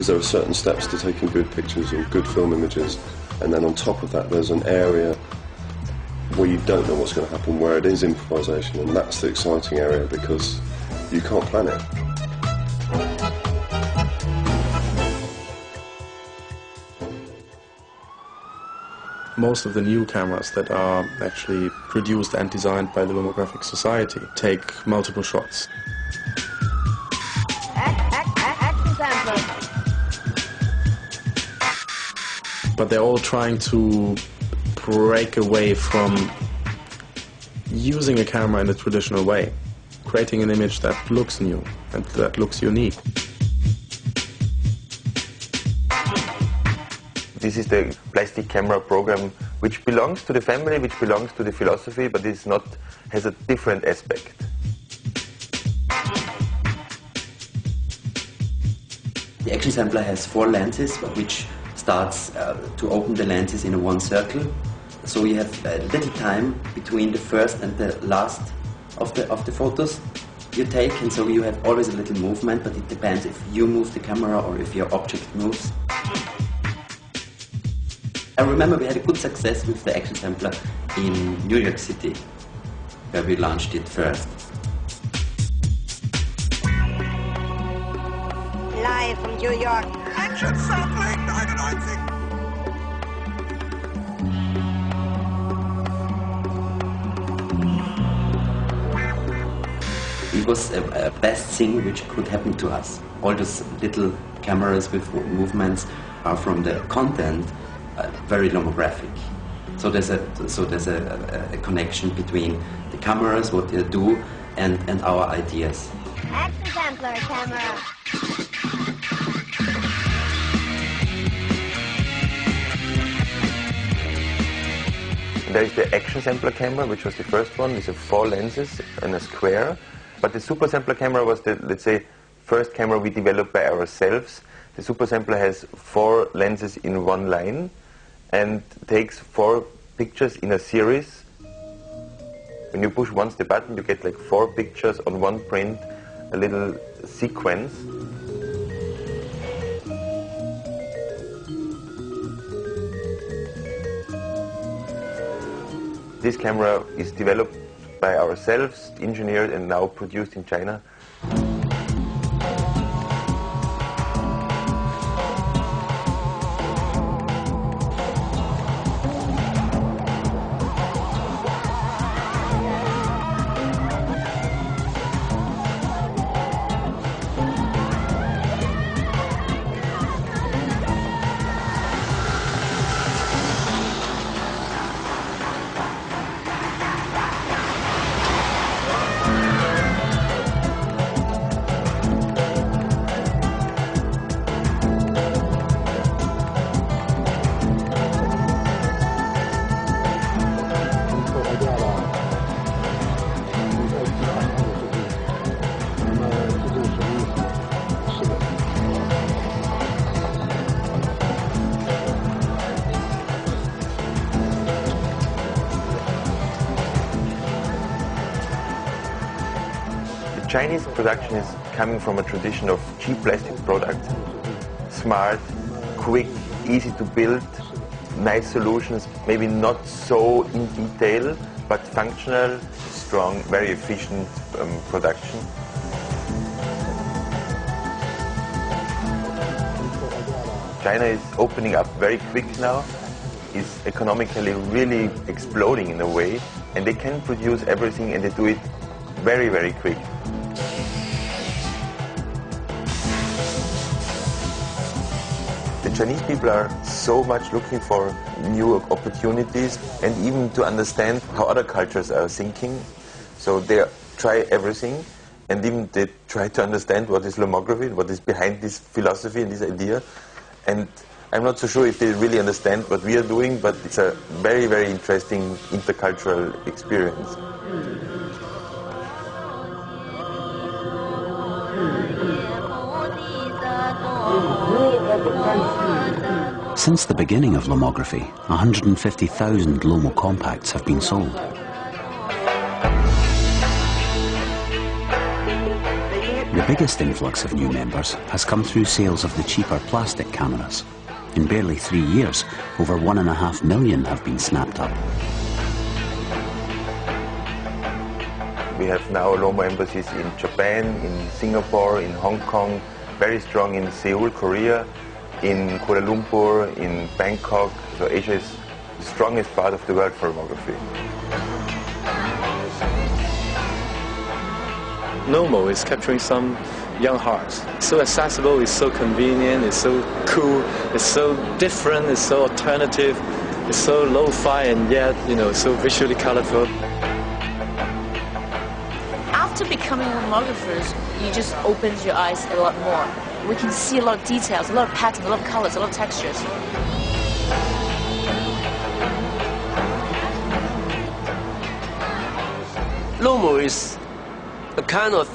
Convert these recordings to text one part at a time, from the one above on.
There are certain steps to taking good pictures or good film images, and then on top of that there's an area where you don't know what's going to happen, where it is improvisation, and that's the exciting area because you can't plan it. Most of the new cameras that are actually produced and designed by the Lomographic Society take multiple shots. But they're all trying to break away from using a camera in a traditional way, creating an image that looks new and that looks unique. This is the plastic camera program which belongs to the family, which belongs to the philosophy, but it's not, has a different aspect. The action sampler has 4 lenses, which starts to open the lenses in one circle. So you have little time between the first and the last of the photos you take, and so you have always a little movement, but it depends if you move the camera or if your object moves. I remember we had a good success with the action sampler in New York City, where we launched it first. Live from New York. Action sampling 99. It was a best thing which could happen to us. All those little cameras with movements are from the content very lomographic. So there's a connection between the cameras, what they do, and our ideas. Action sampler camera. There is the action sampler camera, which was the first one. It's 4 lenses and a square. But the super sampler camera was the, let's say, first camera we developed by ourselves. The super sampler has 4 lenses in one line and takes 4 pictures in a series. When you push once the button, you get like 4 pictures on one print, a little sequence. This camera is developed by ourselves, engineered and now produced in China. Chinese production is coming from a tradition of cheap plastic products. Smart, quick, easy to build, nice solutions, maybe not so in detail, but functional, strong, very efficient production. China is opening up very quick now, is economically really exploding in a way, and they can produce everything and they do it very, very quick. The Chinese people are so much looking for new opportunities and even to understand how other cultures are thinking. So they try everything and even they try to understand what is lomography, what is behind this philosophy and this idea. And I'm not so sure if they really understand what we are doing, but it's a very, very interesting intercultural experience. Since the beginning of lomography, 150,000 Lomo Kompakts have been sold. The biggest influx of new members has come through sales of the cheaper plastic cameras. In barely 3 years, over 1.5 million have been snapped up. We have now Lomo embassies in Japan, in Singapore, in Hong Kong, very strong in Seoul, Korea, in Kuala Lumpur, in Bangkok. So Asia is the strongest part of the world for lomography. Lomo is capturing some young hearts. It's so accessible, it's so convenient, it's so cool, it's so different, it's so alternative, it's so lo-fi and yet, so visually colorful. After becoming Lomographers, you just opens your eyes a lot more. We can see a lot of details, a lot of patterns, a lot of colors, a lot of textures. Lomo is a kind of,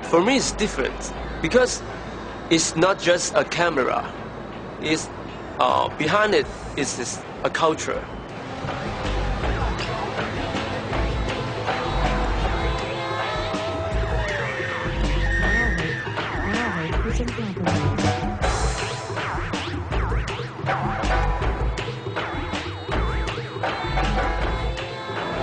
for me it's different because it's not just a camera. It's, behind it is a culture.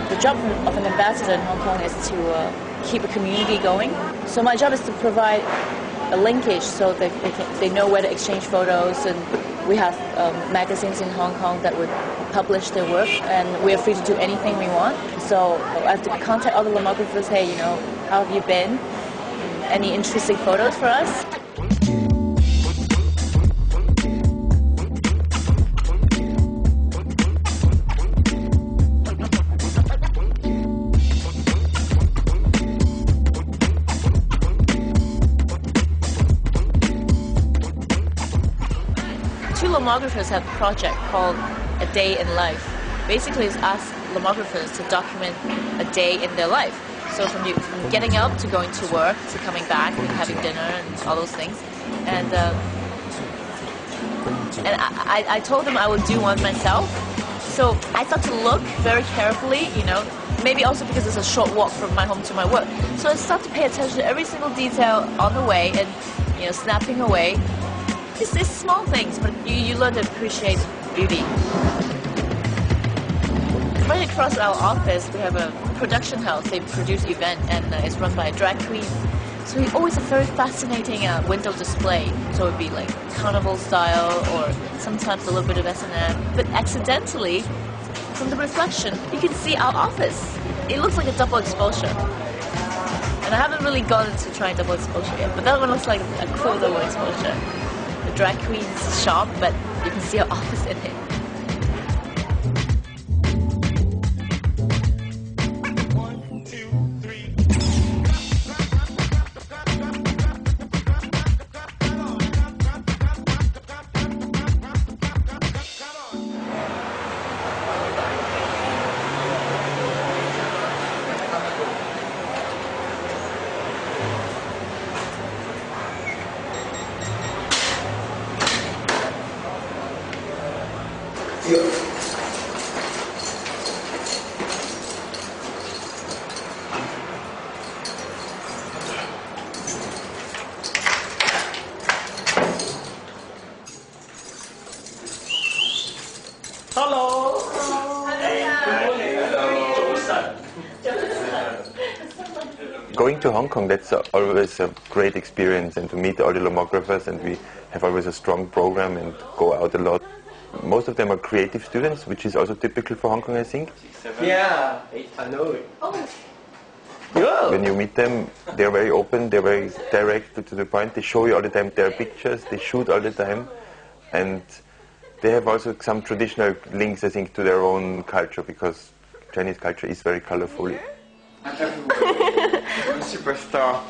The job of an ambassador in Hong Kong is to keep a community going. So my job is to provide a linkage so that they know where to exchange photos, and we have magazines in Hong Kong that would publish their work, and we're free to do anything we want. So I have to contact all the Lomographers, hey, how have you been? Any interesting photos for us? Two Lomographers have a project called A Day in Life. Basically, it's us Lomographers to document a day in their life. So from getting up to going to work to coming back and having dinner and all those things. And I told them I would do one myself. So I start to look very carefully, maybe also because it's a short walk from my home to my work. So I start to pay attention to every single detail on the way and, snapping away. It's small things, but you learn to appreciate beauty. Right across our office, we have a production house. They produce event, and it's run by a drag queen. So we always have very fascinating window display. So it would be like carnival style, or sometimes a little bit of S&M. But accidentally, from the reflection, you can see our office. It looks like a double exposure. And I haven't really gone into trying double exposure yet, but that one looks like a cool double exposure. The drag queen's shop, but you can see our office in it. Going to Hong Kong, that's always a great experience, and to meet all the Lomographers, and we have always a strong program and go out a lot. Most of them are creative students, which is also typical for Hong Kong, I think. Yeah, I know it. When you meet them, they're very open, they're very direct to the point. They show you all the time their pictures, they shoot all the time, and they have also some traditional links, I think, to their own culture, because Chinese culture is very colorful. Superstar.